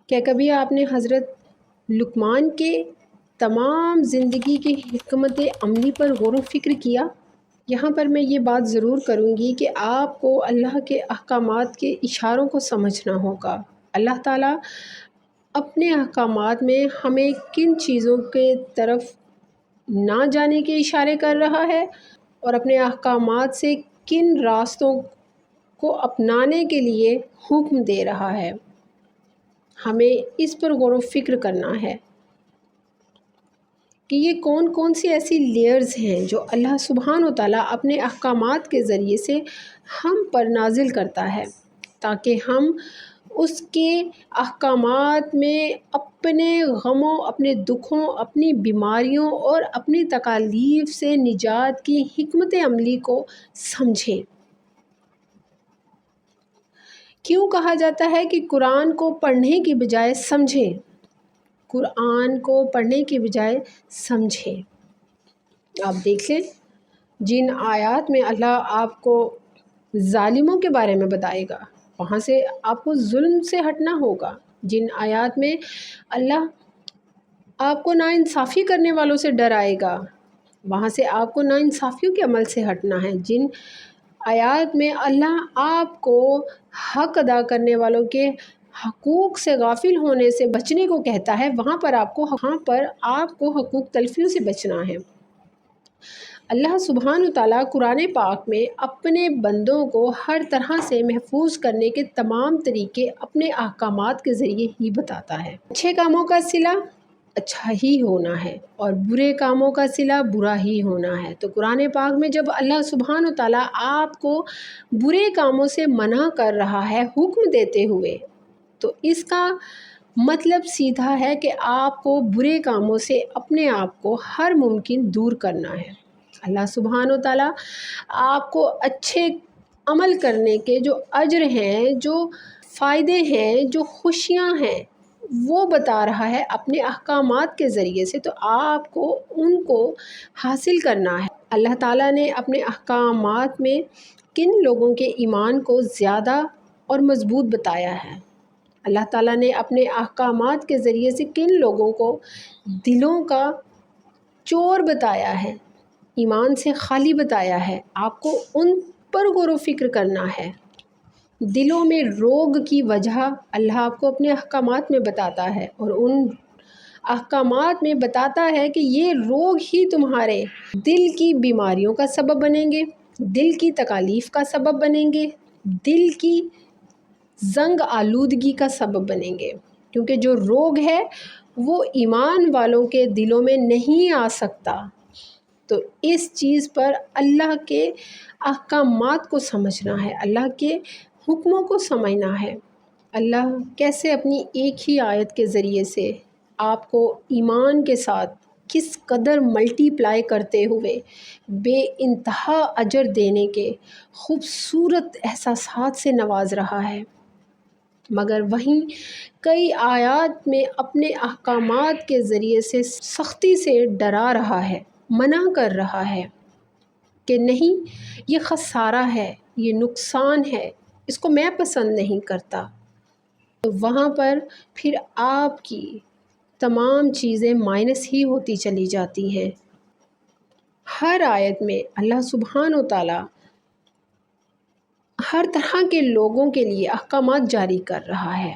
کیا کبھی آپ نے حضرت لقمان کے تمام زندگی کی حکمت عملی پر غور و فکر کیا؟ یہاں پر میں یہ بات ضرور کروں گی کہ آپ کو اللہ کے احکامات کے اشاروں کو سمجھنا ہوگا۔ اللہ تعالیٰ اپنے احکامات میں ہمیں کن چیزوں کے طرف نہ جانے کے اشارے کر رہا ہے اور اپنے احکامات سے کن راستوں کو اپنانے کے لیے حکم دے رہا ہے، ہمیں اس پر غور و فکر کرنا ہے کہ یہ کون کون سی ایسی لیئرز ہیں جو اللہ سبحانہ و تعالیٰ اپنے احکامات کے ذریعے سے ہم پر نازل کرتا ہے، تاکہ ہم اس کے احکامات میں اپنے غموں، اپنے دکھوں، اپنی بیماریوں اور اپنی تکالیف سے نجات کی حکمت عملی کو سمجھیں۔ کیوں کہا جاتا ہے کہ قرآن کو پڑھنے کی بجائے سمجھیں؟ قرآن کو پڑھنے کی بجائے سمجھیں۔ آپ دیکھ لیں، جن آیات میں اللہ آپ کو ظالموں کے بارے میں بتائے گا، وہاں سے آپ کو ظلم سے ہٹنا ہوگا۔ جن آیات میں اللہ آپ کو ناانصافی کرنے والوں سے ڈرائے گا، وہاں سے آپ کو ناانصافیوں کے عمل سے ہٹنا ہے۔ جن آیات میں اللہ آپ کو حق ادا کرنے والوں کے حقوق سے غافل ہونے سے بچنے کو کہتا ہے، وہاں پر آپ کو حقوق تلفیوں سے بچنا ہے۔ اللہ سبحانہ تعالیٰ قرآن پاک میں اپنے بندوں کو ہر طرح سے محفوظ کرنے کے تمام طریقے اپنے احکامات کے ذریعے ہی بتاتا ہے۔ اچھے کاموں کا صلہ اچھا ہی ہونا ہے اور برے کاموں کا صلہ برا ہی ہونا ہے۔ تو قرآن پاک میں جب اللہ سبحانہ تعالیٰ آپ کو برے کاموں سے منع کر رہا ہے حکم دیتے ہوئے، تو اس کا مطلب سیدھا ہے کہ آپ کو برے کاموں سے اپنے آپ کو ہر ممکن دور کرنا ہے۔ اللہ سبحانہ تعالیٰ آپ کو اچھے عمل کرنے کے جو اجر ہیں، جو فائدے ہیں، جو خوشیاں ہیں، وہ بتا رہا ہے اپنے احکامات کے ذریعے سے، تو آپ کو ان کو حاصل کرنا ہے۔ اللہ تعالیٰ نے اپنے احکامات میں کن لوگوں کے ایمان کو زیادہ اور مضبوط بتایا ہے، اللہ تعالیٰ نے اپنے احکامات کے ذریعے سے کن لوگوں کو دلوں کا چور بتایا ہے، ایمان سے خالی بتایا ہے، آپ کو ان پر غور و فکر کرنا ہے۔ دلوں میں روگ کی وجہ اللہ آپ کو اپنے احکامات میں بتاتا ہے، اور ان احکامات میں بتاتا ہے کہ یہ روگ ہی تمہارے دل کی بیماریوں کا سبب بنیں گے، دل کی تکالیف کا سبب بنیں گے، دل کی زنگ آلودگی کا سبب بنیں گے، کیونکہ جو روگ ہے وہ ایمان والوں کے دلوں میں نہیں آ سکتا۔ تو اس چیز پر اللہ کے احکامات کو سمجھنا ہے، اللہ کے حکموں کو سمجھنا ہے۔ اللہ کیسے اپنی ایک ہی آیت کے ذریعے سے آپ کو ایمان کے ساتھ کس قدر ملٹی پلائی کرتے ہوئے بے انتہا اجر دینے کے خوبصورت احساسات سے نواز رہا ہے، مگر وہیں کئی آیات میں اپنے احکامات کے ذریعے سے سختی سے ڈرا رہا ہے، منع کر رہا ہے کہ نہیں، یہ خسارہ ہے، یہ نقصان ہے، اس کو میں پسند نہیں کرتا۔ تو وہاں پر پھر آپ کی تمام چیزیں مائنس ہی ہوتی چلی جاتی ہیں۔ ہر آیت میں اللہ سبحانہ و تعالیٰ ہر طرح کے لوگوں کے لیے احکامات جاری کر رہا ہے،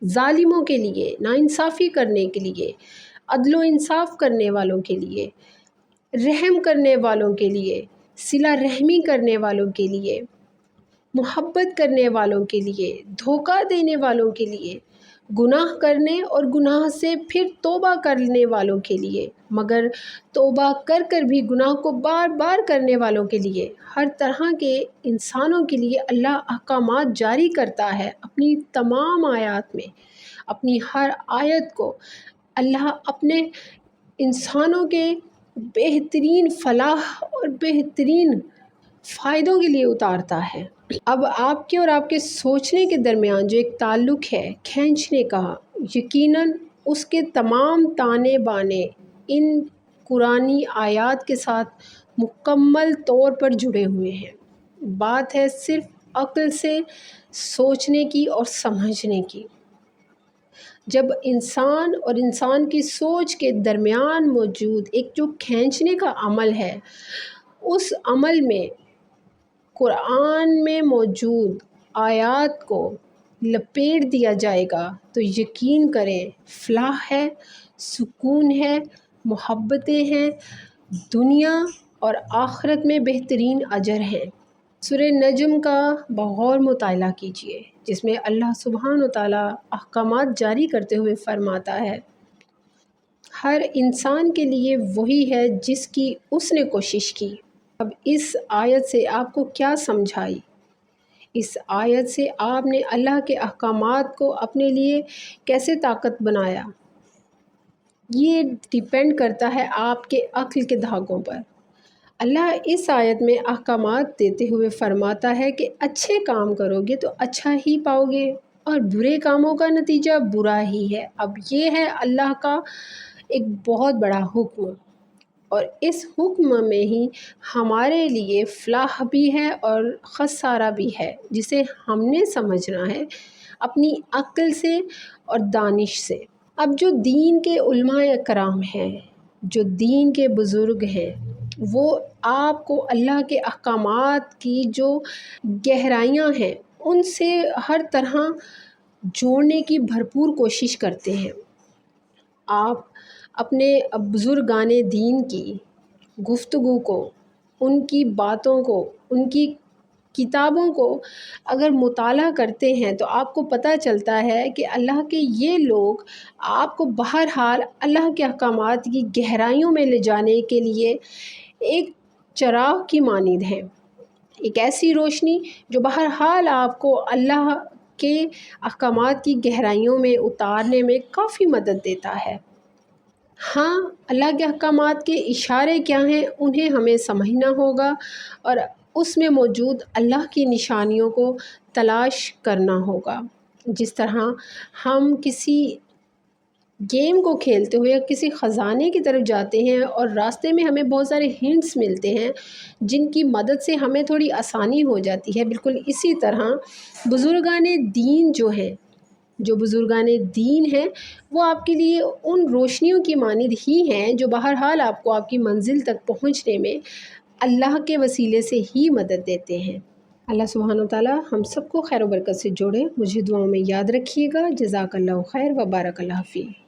ظالموں کے لیے، ناانصافی کرنے کے لیے، عدل و انصاف کرنے والوں کے لیے، رحم کرنے والوں کے لیے، صلہ رحمی کرنے والوں کے لیے، محبت کرنے والوں کے لیے، دھوکہ دینے والوں کے لیے، گناہ کرنے اور گناہ سے پھر توبہ کرنے والوں کے لیے، مگر توبہ کر کر بھی گناہ کو بار بار کرنے والوں کے لیے، ہر طرح کے انسانوں کے لیے اللہ احکامات جاری کرتا ہے اپنی تمام آیات میں۔ اپنی ہر آیت کو اللہ اپنے انسانوں کے بہترین فلاح اور بہترین فائدوں کے لیے اتارتا ہے۔ اب آپ کے اور آپ کے سوچنے کے درمیان جو ایک تعلق ہے کھینچنے کا، یقیناً اس کے تمام تانے بانے ان قرآنی آیات کے ساتھ مکمل طور پر جڑے ہوئے ہیں۔ بات ہے صرف عقل سے سوچنے کی اور سمجھنے کی۔ جب انسان اور انسان کی سوچ کے درمیان موجود ایک جو کھینچنے کا عمل ہے، اس عمل میں قرآن میں موجود آیات کو لپیٹ دیا جائے گا تو یقین کریں فلاح ہے، سکون ہے، محبتیں ہیں، دنیا اور آخرت میں بہترین اجر ہیں۔ سورہ نجم کا بغور مطالعہ کیجیے، جس میں اللہ سبحانہ و تعالیٰ احکامات جاری کرتے ہوئے فرماتا ہے، ہر انسان کے لیے وہی ہے جس کی اس نے کوشش کی۔ اب اس آیت سے آپ کو کیا سمجھائی؟ اس آیت سے آپ نے اللہ کے احکامات کو اپنے لیے کیسے طاقت بنایا؟ یہ ڈیپینڈ کرتا ہے آپ کے عقل کے دھاگوں پر۔ اللہ اس آیت میں احکامات دیتے ہوئے فرماتا ہے کہ اچھے کام کرو گے تو اچھا ہی پاؤ گے اور برے کاموں کا نتیجہ برا ہی ہے۔ اب یہ ہے اللہ کا ایک بہت بڑا حکم، اور اس حکم میں ہی ہمارے لیے فلاح بھی ہے اور خسارہ بھی ہے، جسے ہم نے سمجھنا ہے اپنی عقل سے اور دانش سے۔ اب جو دین کے علماء کرام ہیں، جو دین کے بزرگ ہیں، وہ آپ کو اللہ کے احکامات کی جو گہرائیاں ہیں ان سے ہر طرح جوڑنے کی بھرپور کوشش کرتے ہیں۔ آپ اپنے بزرگان دین کی گفتگو کو، ان کی باتوں کو، ان کی کتابوں کو اگر مطالعہ کرتے ہیں تو آپ کو پتہ چلتا ہے کہ اللہ کے یہ لوگ آپ کو بہرحال اللہ کے احکامات کی گہرائیوں میں لے جانے کے لیے ایک چراغ کی مانند ہیں، ایک ایسی روشنی جو بہرحال آپ کو اللہ کے احکامات کی گہرائیوں میں اتارنے میں کافی مدد دیتا ہے۔ ہاں، اللہ کے احکامات کے اشارے کیا ہیں انہیں ہمیں سمجھنا ہوگا، اور اس میں موجود اللہ کی نشانیوں کو تلاش کرنا ہوگا۔ جس طرح ہم کسی گیم کو کھیلتے ہوئے کسی خزانے کی طرف جاتے ہیں اور راستے میں ہمیں بہت سارے ہنٹس ملتے ہیں جن کی مدد سے ہمیں تھوڑی آسانی ہو جاتی ہے، بالکل اسی طرح بزرگان دین جو بزرگان دین ہیں وہ آپ کے لیے ان روشنیوں کی مانند ہی ہیں جو بہرحال آپ کو آپ کی منزل تک پہنچنے میں اللہ کے وسیلے سے ہی مدد دیتے ہیں۔ اللہ سبحانہ و تعالیٰ ہم سب کو خیر و برکت سے جوڑے۔ مجھے دعاؤں میں یاد رکھیے گا۔ جزاک اللہ خیر و بارک اللہ فیک۔